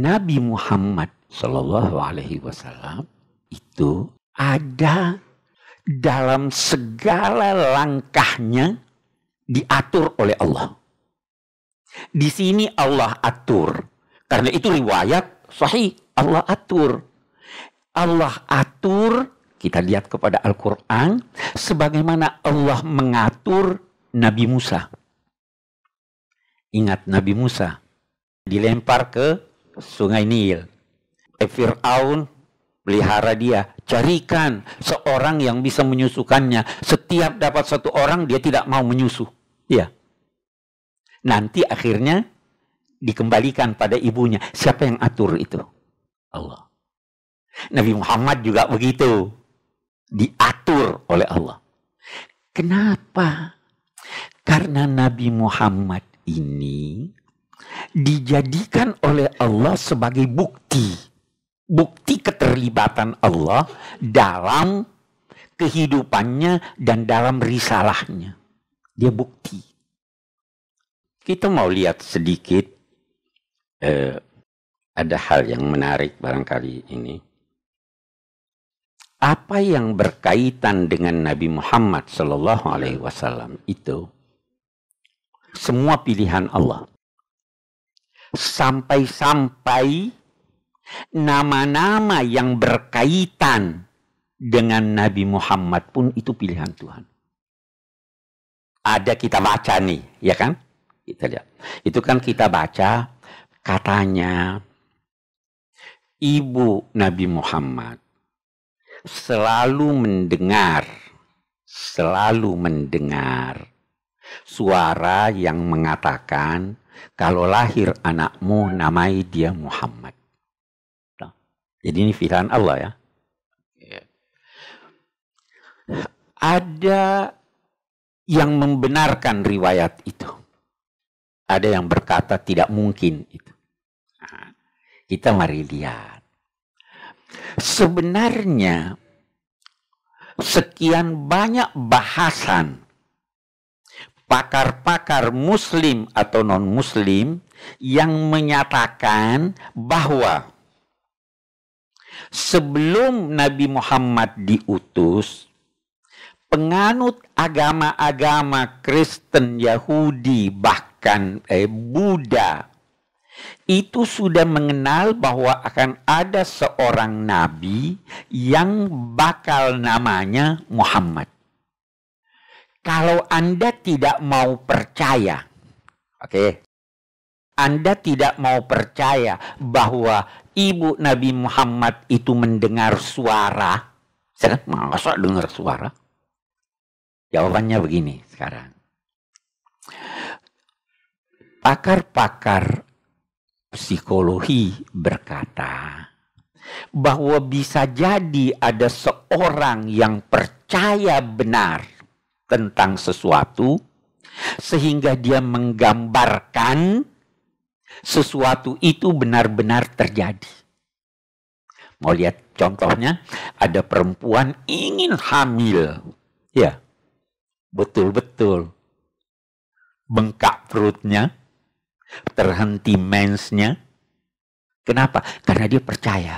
Nabi Muhammad Sallallahu Alaihi Wasallam itu ada dalam segala langkahnya diatur oleh Allah. Di sini Allah atur. Karena itu riwayat sahih, Allah atur. Allah atur, kita lihat kepada Al-Quran, sebagaimana Allah mengatur Nabi Musa. Ingat Nabi Musa dilempar ke Sungai Nil. Fir'aun pelihara dia, carikan seorang yang bisa menyusukannya. Setiap dapat satu orang dia tidak mau menyusu. Ya. Nanti akhirnya dikembalikan pada ibunya. Siapa yang atur itu? Allah. Nabi Muhammad juga begitu. Diatur oleh Allah. Kenapa? Karena Nabi Muhammad ini dijadikan oleh Allah sebagai bukti. Bukti keterlibatan Allah dalam kehidupannya dan dalam risalahnya. Dia bukti. Kita mau lihat sedikit, ada hal yang menarik barangkali ini. Apa yang berkaitan dengan Nabi Muhammad Sallallahu Alaihi Wasallam itu semua pilihan Allah. Sampai-sampai nama-nama yang berkaitan dengan Nabi Muhammad pun itu pilihan Tuhan. Ada kita baca nih, ya kan? Kita lihat. Itu kan kita baca katanya ibu Nabi Muhammad selalu mendengar suara yang mengatakan kalau lahir anakmu namai dia Muhammad. Jadi ini firman Allah ya. Ada yang membenarkan riwayat itu. Ada yang berkata tidak mungkin itu. Nah, kita mari lihat. Sebenarnya sekian banyak bahasan pakar-pakar muslim atau non-muslim yang menyatakan bahwa sebelum Nabi Muhammad diutus, penganut agama-agama Kristen, Yahudi, bahkan Buddha itu sudah mengenal bahwa akan ada seorang nabi yang bakal namanya Muhammad. Kalau Anda tidak mau percaya, Anda tidak mau percaya bahwa ibu Nabi Muhammad itu mendengar suara, masa dengar suara? Jawabannya begini sekarang. Pakar-pakar psikologi berkata bahwa bisa jadi ada seorang yang percaya benar tentang sesuatu sehingga dia menggambarkan sesuatu itu benar-benar terjadi. Mau lihat contohnya, ada perempuan ingin hamil. Ya, betul-betul. Bengkak perutnya, terhenti mensnya. Kenapa? Karena dia percaya.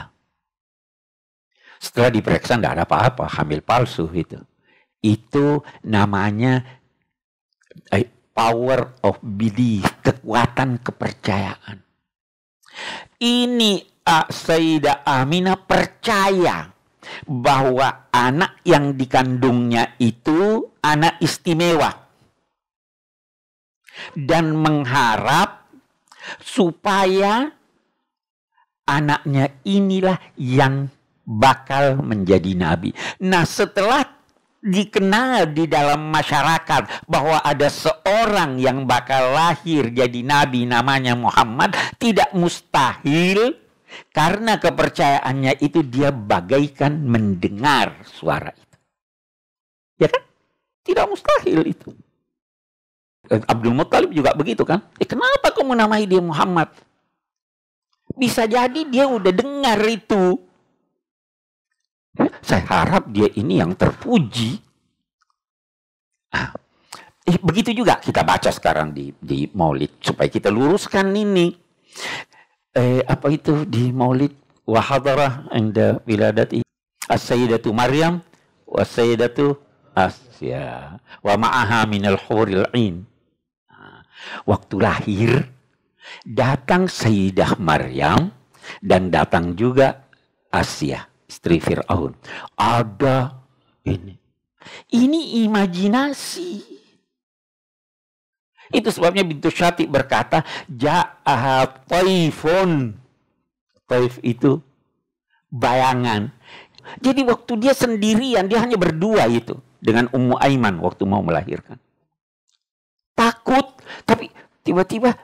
Setelah diperiksa tidak ada apa-apa, hamil palsu itu. Itu namanya power of belief, kekuatan kepercayaan. Ini Sayyidah Aminah percaya bahwa anak yang dikandungnya itu anak istimewa. Dan mengharap supaya anaknya inilah yang bakal menjadi nabi. Nah, setelah dikenal di dalam masyarakat bahwa ada seorang yang bakal lahir jadi nabi namanya Muhammad, tidak mustahil karena kepercayaannya itu dia bagaikan mendengar suara itu. Ya kan? Tidak mustahil itu. Abdul Muttalib juga begitu kan? Kenapa kamu namai dia Muhammad? Bisa jadi dia udah dengar itu. Saya harap dia ini yang terpuji. Begitu juga kita baca sekarang di Maulid supaya kita luruskan ini. apa itu di Maulid wa hadarah inda wiladati as-sayyidatu Maryam wa sayyidatu Asya wa ma'aha minal huril ain. Waktu lahir datang Sayyidah Maryam dan datang juga Asya, istri Fir'aun. Ada ini. Ini imajinasi. Itu sebabnya Bintu Syati berkata, Ja'aha taifun. Taif itu bayangan. Jadi waktu dia sendirian, dia hanya berdua itu. Dengan Ummu Aiman waktu mau melahirkan. Takut, tapi tiba-tiba,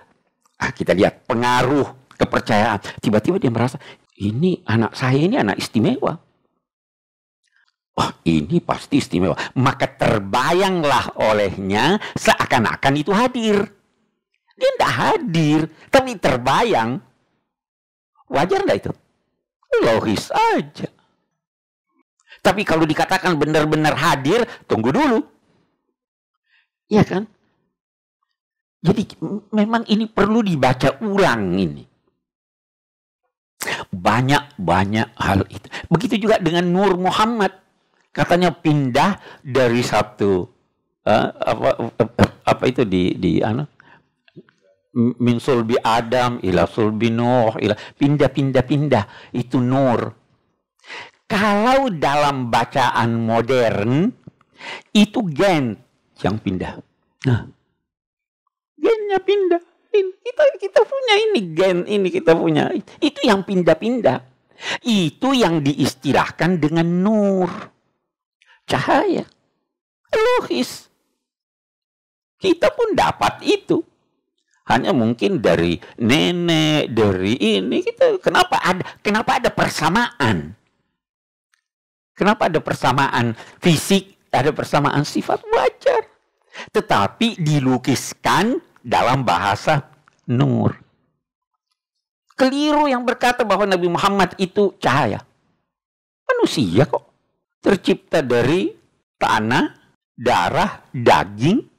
kita lihat pengaruh kepercayaan. Tiba-tiba dia merasa, ini anak saya ini anak istimewa. Oh, ini pasti istimewa. Maka terbayanglah olehnya seakan-akan itu hadir. Dia tidak hadir, tapi terbayang. Wajar nggak itu? Logis aja. Tapi kalau dikatakan benar-benar hadir, tunggu dulu. Iya kan? Jadi memang ini perlu dibaca ulang ini. Banyak hal itu. Begitu juga dengan Nur Muhammad. Katanya pindah dari satu apa itu di min sulbi Adam ila sulbi Nuh ila pindah itu Nur. Kalau dalam bacaan modern itu gen yang pindah. Nah, gennya pindah. Kita punya ini gen ini kita punya. Itu yang pindah-pindah. Itu yang diistilahkan dengan nur. Cahaya. Logis. Kita pun dapat itu. Hanya mungkin dari nenek, dari ini kita kenapa ada persamaan? Kenapa ada persamaan fisik, ada persamaan sifat, wajar. Tetapi dilukiskan dalam bahasa nur. Keliru yang berkata bahwa Nabi Muhammad itu cahaya. Manusia kok. Tercipta dari tanah, darah, daging.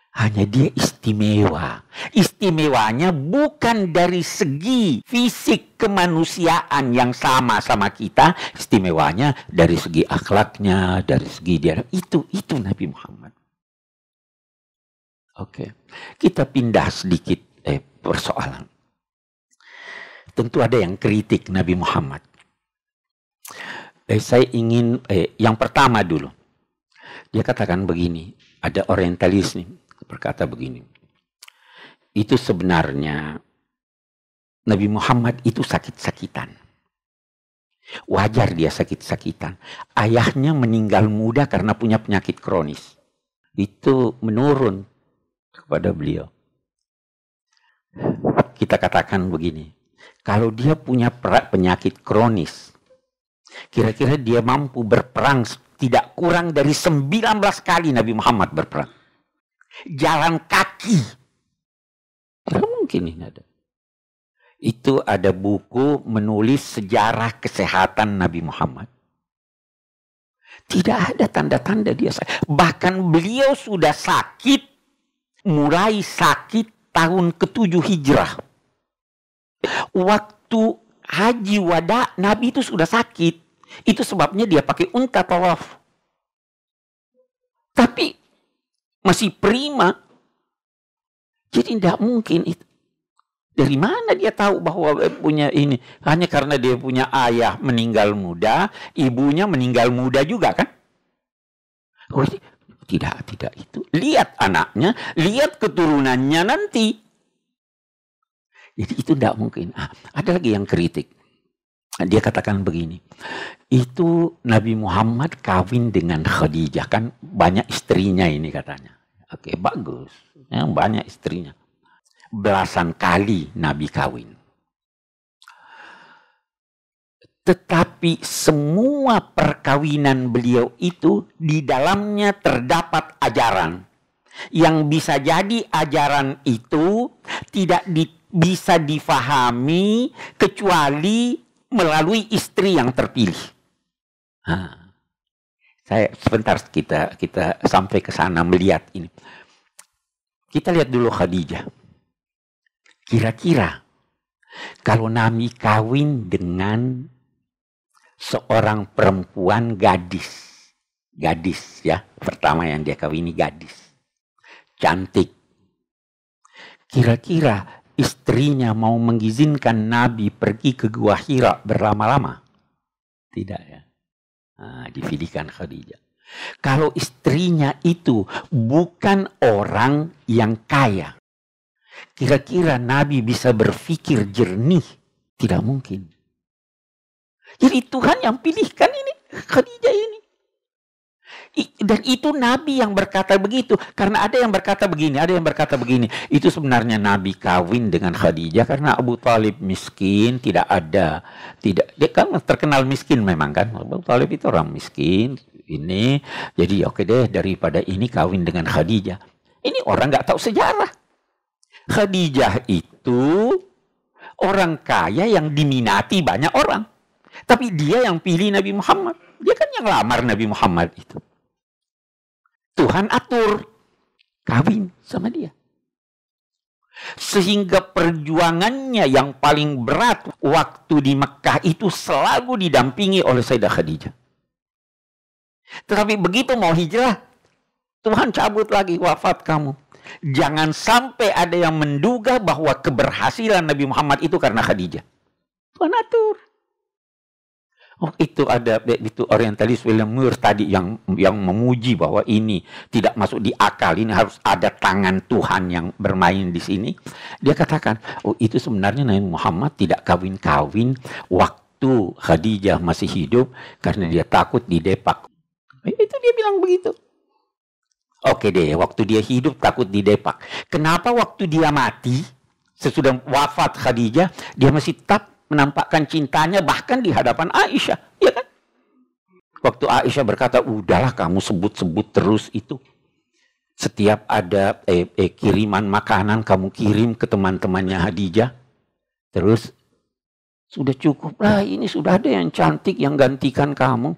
Hanya dia istimewa. Istimewanya bukan dari segi fisik kemanusiaan yang sama kita. Istimewanya dari segi akhlaknya, dari segi dia. Itu Nabi Muhammad. Oke. Kita pindah sedikit persoalan. Tentu ada yang kritik Nabi Muhammad. Saya ingin, yang pertama dulu. Dia katakan begini, ada orientalis nih, berkata begini. Itu sebenarnya Nabi Muhammad itu sakit-sakitan. Wajar dia sakit-sakitan. Ayahnya meninggal muda karena punya penyakit kronis. Itu menurun kepada beliau. Kita katakan begini, kalau dia punya penyakit kronis, kira-kira dia mampu berperang tidak kurang dari 19 kali Nabi Muhammad berperang. Jalan kaki. Tidak mungkin ini ada. Itu ada buku menulis sejarah kesehatan Nabi Muhammad. Tidak ada tanda-tanda dia sakit. Bahkan beliau sudah sakit, mulai sakit tahun ke-7 Hijrah. Waktu haji wada, Nabi itu sudah sakit. Itu sebabnya dia pakai unta tawaf. Tapi masih prima. Jadi tidak mungkin itu. Dari mana dia tahu bahwa punya ini? Hanya karena dia punya ayah meninggal muda, ibunya meninggal muda juga kan? Oh, tidak itu. Lihat anaknya, lihat keturunannya nanti. Jadi itu tidak mungkin. Ada lagi yang kritik. Dia katakan begini, itu Nabi Muhammad kawin dengan Khadijah, kan banyak istrinya ini katanya. Oke, bagus, ya, banyak istrinya. Belasan kali Nabi kawin. Tetapi semua perkawinan beliau itu di dalamnya terdapat ajaran. Yang bisa jadi ajaran itu tidak bisa difahami kecuali melalui istri yang terpilih. Saya sebentar kita sampai ke sana melihat ini. Kita lihat dulu Khadijah. Kira-kira Kalau Nabi kawin dengan seorang perempuan gadis ya, pertama yang dia kawini gadis, cantik. Kira-kira istrinya mau mengizinkan Nabi pergi ke Gua Hira berlama-lama? Tidak ya. Nah, dipilihkan Khadijah. Kalau istrinya itu bukan orang yang kaya, kira-kira Nabi bisa berpikir jernih? Tidak mungkin. Jadi Tuhan yang pilihkan ini Khadijah ini. Dan itu Nabi yang berkata begitu. Karena ada yang berkata begini, ada yang berkata begini. Itu sebenarnya Nabi kawin dengan Khadijah karena Abu Thalib miskin, tidak ada. Dia kan terkenal miskin memang kan. Abu Thalib itu orang miskin. Ini, jadi oke deh, daripada ini kawin dengan Khadijah. Ini orang nggak tahu sejarah. Khadijah itu orang kaya yang diminati banyak orang. Tapi dia yang pilih Nabi Muhammad. Dia kan yang lamar Nabi Muhammad itu. Tuhan atur kawin sama dia. Sehingga perjuangannya yang paling berat waktu di Mekah itu selalu didampingi oleh Sayyidah Khadijah. Tetapi begitu mau hijrah, Tuhan cabut lagi, wafat kamu. Jangan sampai ada yang menduga bahwa keberhasilan Nabi Muhammad itu karena Khadijah. Tuhan atur. Oh, itu ada itu orientalis William Moore tadi yang memuji bahwa ini tidak masuk di akal, ini harus ada tangan Tuhan yang bermain di sini. Dia katakan, oh itu sebenarnya Nabi Muhammad tidak kawin-kawin waktu Khadijah masih hidup karena dia takut didepak. Itu dia bilang begitu. Oke deh, waktu dia hidup takut didepak. Kenapa waktu dia mati, sesudah wafat Khadijah, dia masih tetap menampakkan cintanya bahkan di hadapan Aisyah, ya kan? Waktu Aisyah berkata, udahlah kamu sebut-sebut terus itu. Setiap ada kiriman makanan kamu kirim ke teman-temannya Khadijah. Terus sudah cukup lah, ini sudah ada yang cantik yang gantikan kamu,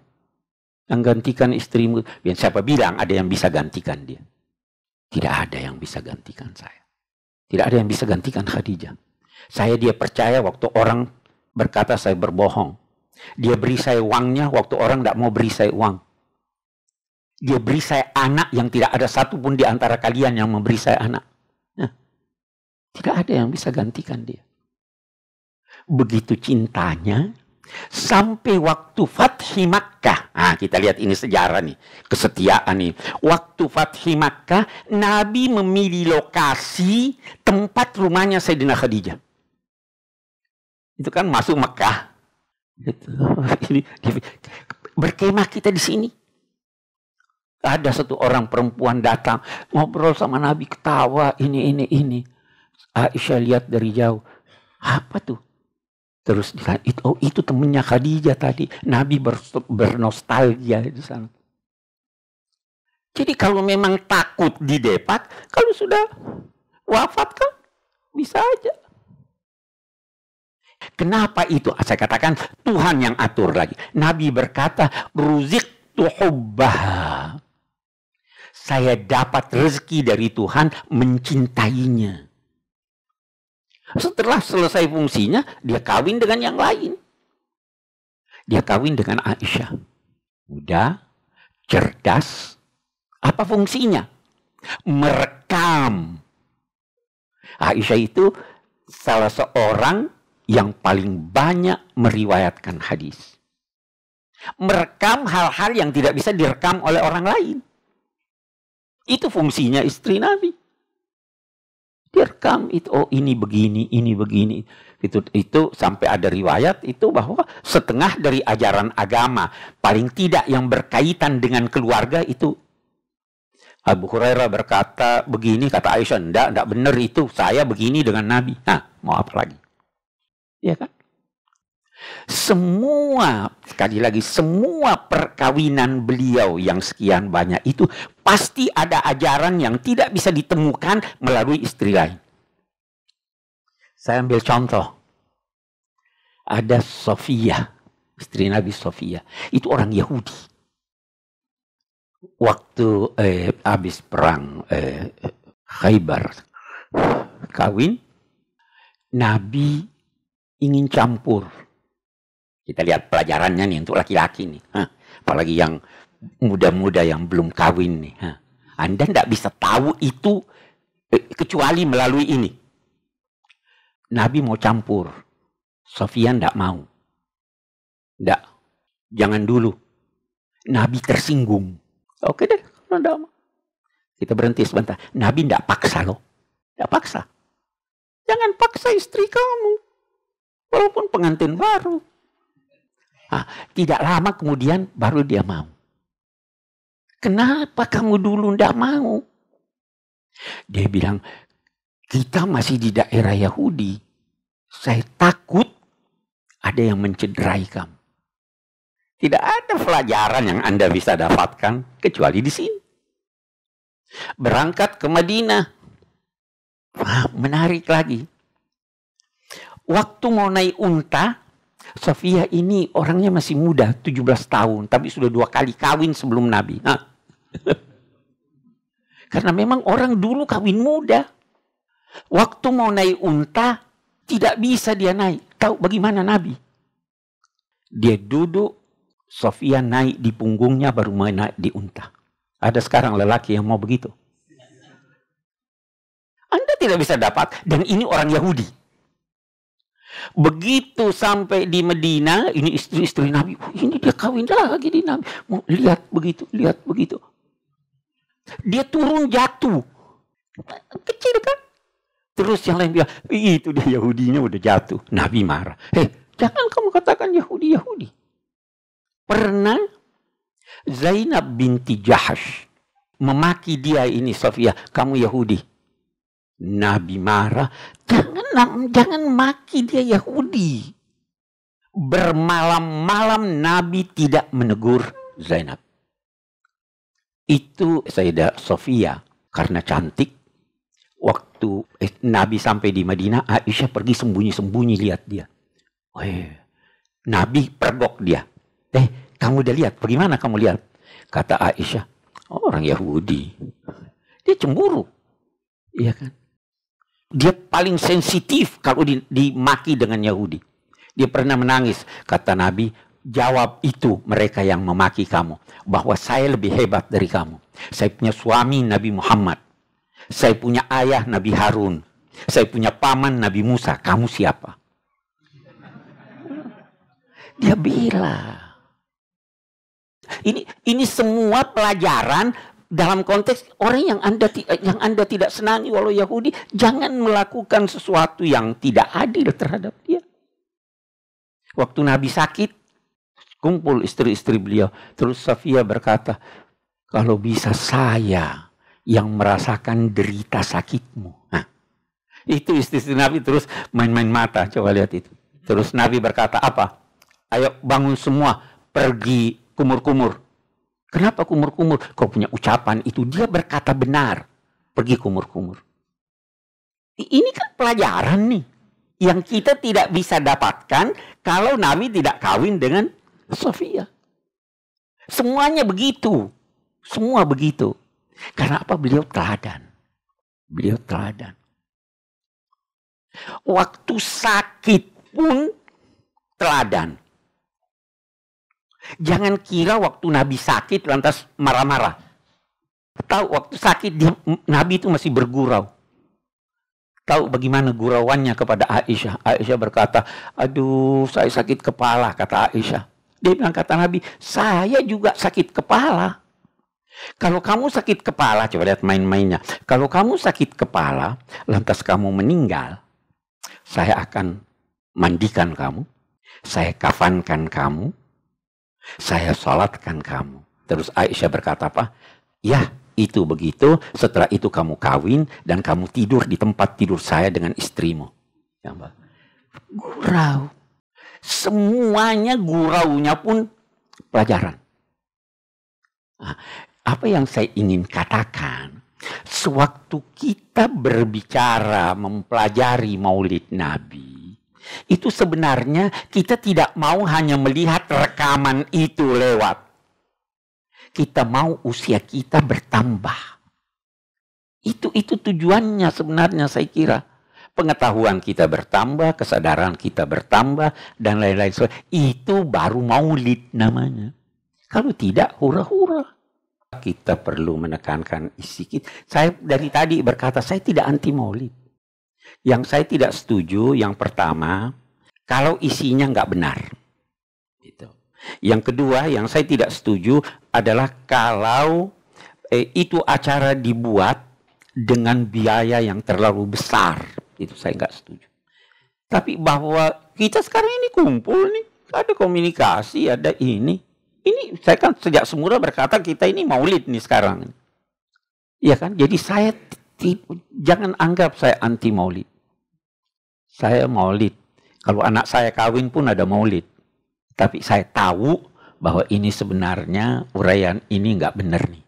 yang gantikan istrimu. Dan siapa bilang ada yang bisa gantikan dia? Tidak ada yang bisa gantikan saya. Tidak ada yang bisa gantikan Khadijah. Dia percaya waktu orang berkata saya berbohong. Dia beri saya uangnya waktu orang tidak mau beri saya uang. Dia beri saya anak yang tidak ada satupun di antara kalian yang memberi saya anak. Nah, tidak ada yang bisa gantikan dia. Begitu cintanya sampai waktu Fathi Makkah. Nah, kita lihat ini sejarah nih, kesetiaan nih. Waktu Fathi Makkah, Nabi memilih lokasi tempat rumahnya Sayyidina Khadijah. Itu kan masuk Mekah. Berkemah kita di sini. Ada satu orang perempuan datang ngobrol sama Nabi, ketawa ini. Aisyah lihat dari jauh. Apa tuh? Terus itu temannya Khadijah tadi. Nabi bernostalgia di sana. Jadi kalau memang takut didepak, kalau sudah wafat kan bisa aja. Kenapa itu? Saya katakan Tuhan yang atur lagi. Nabi berkata, ruziqtu hubbaha. Saya dapat rezeki dari Tuhan mencintainya. Setelah selesai fungsinya, dia kawin dengan yang lain. Dia kawin dengan Aisyah. Muda, cerdas. Apa fungsinya? Merekam. Aisyah itu salah seorang yang paling banyak meriwayatkan hadis. Merekam hal-hal yang tidak bisa direkam oleh orang lain. Itu fungsinya istri Nabi. Direkam itu, oh ini begini. Itu sampai ada riwayat itu bahwa setengah dari ajaran agama, paling tidak yang berkaitan dengan keluarga itu. Abu Hurairah berkata begini, kata Aisyah, enggak benar itu, saya begini dengan Nabi. Nah, mau apa lagi? Ya kan? Sekali lagi, semua perkawinan beliau yang sekian banyak itu pasti ada ajaran yang tidak bisa ditemukan melalui istri lain. Saya ambil contoh. Ada Sofia, istri Nabi Sofia. Itu orang Yahudi. Waktu habis perang Khaybar, kawin, Nabi ingin campur. Kita lihat pelajarannya nih untuk laki-laki nih. Apalagi yang muda-muda yang belum kawin nih. Anda tidak bisa tahu itu kecuali melalui ini. Nabi mau campur. Sofia tidak mau. Tidak. Jangan dulu. Nabi tersinggung. Oke deh. Tidak mau. Kita berhenti sebentar. Nabi tidak paksa loh. Tidak paksa. Jangan paksa istri kamu. Walaupun pengantin baru. Tidak lama kemudian baru dia mau. Kenapa kamu dulu tidak mau? Dia bilang, kita masih di daerah Yahudi. Saya takut ada yang mencederai kamu. Tidak ada pelajaran yang Anda bisa dapatkan kecuali di sini. Berangkat ke Madinah. Menarik lagi. Waktu mau naik unta, Sofia ini orangnya masih muda, 17 tahun. Tapi sudah 2 kali kawin sebelum Nabi. Karena memang orang dulu kawin muda. Waktu mau naik unta, tidak bisa dia naik. Tahu bagaimana Nabi? Dia duduk, Sofia naik di punggungnya baru mau naik di unta. Ada sekarang lelaki yang mau begitu. Anda tidak bisa dapat, dan ini orang Yahudi. Begitu sampai di Medina, ini istri-istri Nabi. Ini dia kawin lagi di Nabi. Mau lihat begitu, lihat begitu. Dia turun jatuh. Kecil kan? Terus yang lain bilang, itu dia Yahudinya udah jatuh. Nabi marah. Jangan kamu katakan Yahudi. Pernah Zainab binti Jahash memaki dia ini Sofia, kamu Yahudi. Nabi marah, jangan maki dia Yahudi. Bermalam-malam Nabi tidak menegur Zainab. Itu Sayyidah Sofia karena cantik. Waktu Nabi sampai di Madinah, Aisyah pergi sembunyi-sembunyi lihat dia. Nabi pergok dia. Kamu udah lihat? Bagaimana kamu lihat? Kata Aisyah, orang Yahudi. Dia cemburu. Iya kan? Dia paling sensitif kalau dimaki dengan Yahudi. Dia pernah menangis. Kata Nabi, jawab itu mereka yang memaki kamu. Bahwa saya lebih hebat dari kamu. Saya punya suami Nabi Muhammad. Saya punya ayah Nabi Harun. Saya punya paman Nabi Musa. Kamu siapa? Dia bilang. Ini semua pelajaran dalam konteks orang yang Anda tidak senangi walau Yahudi, jangan melakukan sesuatu yang tidak adil terhadap dia. Waktu Nabi sakit, kumpul istri-istri beliau. Terus Sofia berkata, kalau bisa saya yang merasakan derita sakitmu. Itu istri-istri Nabi terus main-main mata. Coba lihat itu. Terus Nabi berkata apa? Ayo bangun semua, pergi kumur-kumur. Kenapa kumur-kumur? Kau punya ucapan itu. Dia berkata benar. Pergi kumur-kumur. Ini kan pelajaran nih. Yang kita tidak bisa dapatkan kalau Nabi tidak kawin dengan Sofia. Semuanya begitu. Semua begitu. Karena apa? Beliau teladan. Beliau teladan. Waktu sakit pun teladan. Jangan kira waktu Nabi sakit lantas marah-marah. Tahu waktu sakit Nabi itu masih bergurau. Tahu bagaimana gurauannya kepada Aisyah. Aisyah berkata, aduh saya sakit kepala, kata Aisyah. Dia bilang kata Nabi, saya juga sakit kepala. Kalau kamu sakit kepala, coba lihat main-mainnya. Kalau kamu sakit kepala, lantas kamu meninggal, saya akan mandikan kamu, saya kafankan kamu, saya salatkan kamu. Terus Aisyah berkata apa? Ya, itu begitu. Setelah itu kamu kawin dan kamu tidur di tempat tidur saya dengan istrimu. Gurau. Semuanya guraunya pun pelajaran. Apa yang saya ingin katakan? Sewaktu kita berbicara, mempelajari Maulid Nabi, itu sebenarnya kita tidak mau hanya melihat rekaman itu lewat. Kita mau usia kita bertambah. Itu tujuannya sebenarnya saya kira. pengetahuan kita bertambah, kesadaran kita bertambah, dan lain-lain. Itu baru maulid namanya. Kalau tidak, hura-hura. Kita perlu menekankan isi kita. Saya dari tadi berkata, saya tidak anti maulid. Yang saya tidak setuju, yang pertama, kalau isinya nggak benar. Gitu. Yang kedua, yang saya tidak setuju adalah kalau itu acara dibuat dengan biaya yang terlalu besar. Itu saya nggak setuju. Tapi bahwa kita sekarang ini kumpul nih, ada komunikasi, ada ini. Ini saya kan sejak semula berkata kita ini maulid nih sekarang. Iya kan? Jadi saya jangan anggap saya anti maulid. Saya maulid. Kalau anak saya kawin pun ada maulid. Tapi saya tahu bahwa ini sebenarnya uraian ini nggak benar nih.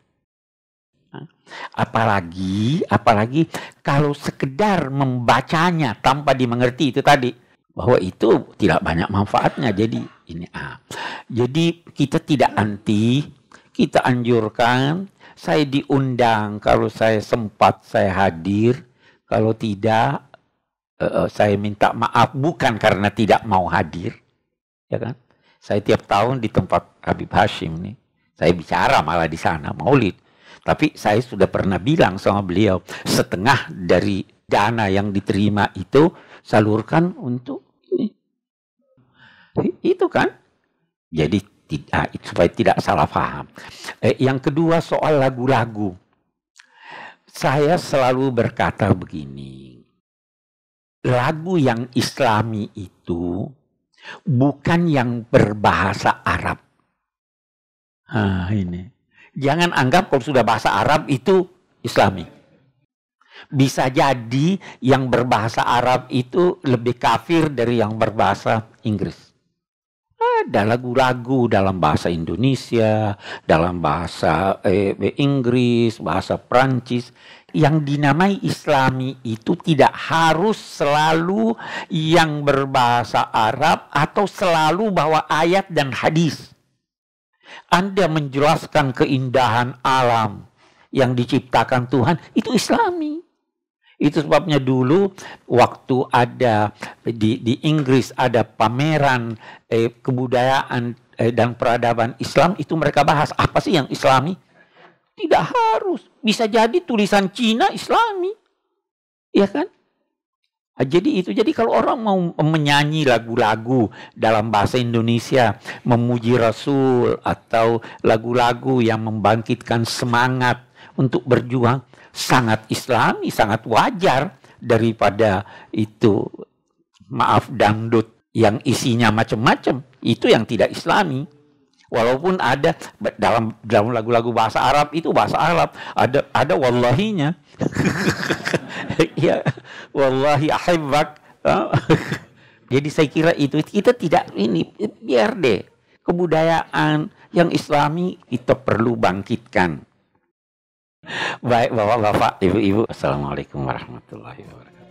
Apalagi kalau sekedar membacanya tanpa dimengerti itu tadi, bahwa itu tidak banyak manfaatnya. Jadi ini jadi kita tidak anti, kita anjurkan. Saya diundang, kalau saya sempat saya hadir, kalau tidak saya minta maaf, bukan karena tidak mau hadir, ya kan? Saya tiap tahun di tempat Habib Hashim nih, saya bicara malah di sana maulid. Tapi saya sudah pernah bilang sama beliau, setengah dari dana yang diterima itu salurkan untuk ini. Itu kan. Jadi supaya tidak salah paham. Yang kedua soal lagu-lagu. Saya selalu berkata begini. Lagu yang Islami itu bukan yang berbahasa Arab. Ini. Jangan anggap kalau sudah bahasa Arab itu Islami. Bisa jadi yang berbahasa Arab itu lebih kafir dari yang berbahasa Inggris. Ada lagu-lagu dalam bahasa Indonesia, dalam bahasa Inggris, bahasa Prancis. Yang dinamai Islami itu tidak harus selalu yang berbahasa Arab atau selalu bawa ayat dan hadis. Anda menjelaskan keindahan alam yang diciptakan Tuhan, itu Islami. Itu sebabnya dulu waktu ada di Inggris ada pameran kebudayaan dan peradaban Islam, itu mereka bahas apa sih yang Islami? Tidak harus. Bisa jadi tulisan Cina Islami. Iya kan? Jadi kalau orang mau menyanyi lagu-lagu dalam bahasa Indonesia, memuji Rasul atau lagu-lagu yang membangkitkan semangat untuk berjuang, sangat Islami, sangat wajar daripada itu maaf dangdut yang isinya macam-macam. Itu yang tidak Islami. Walaupun ada dalam lagu-lagu bahasa Arab itu bahasa Arab, ada wallahinya. Ya, wallahi ahibbak. Jadi saya kira itu kita tidak ini, biar deh kebudayaan yang Islami kita perlu bangkitkan. Baik Bapak-bapak, Ibu-ibu, Assalamualaikum warahmatullahi wabarakatuh.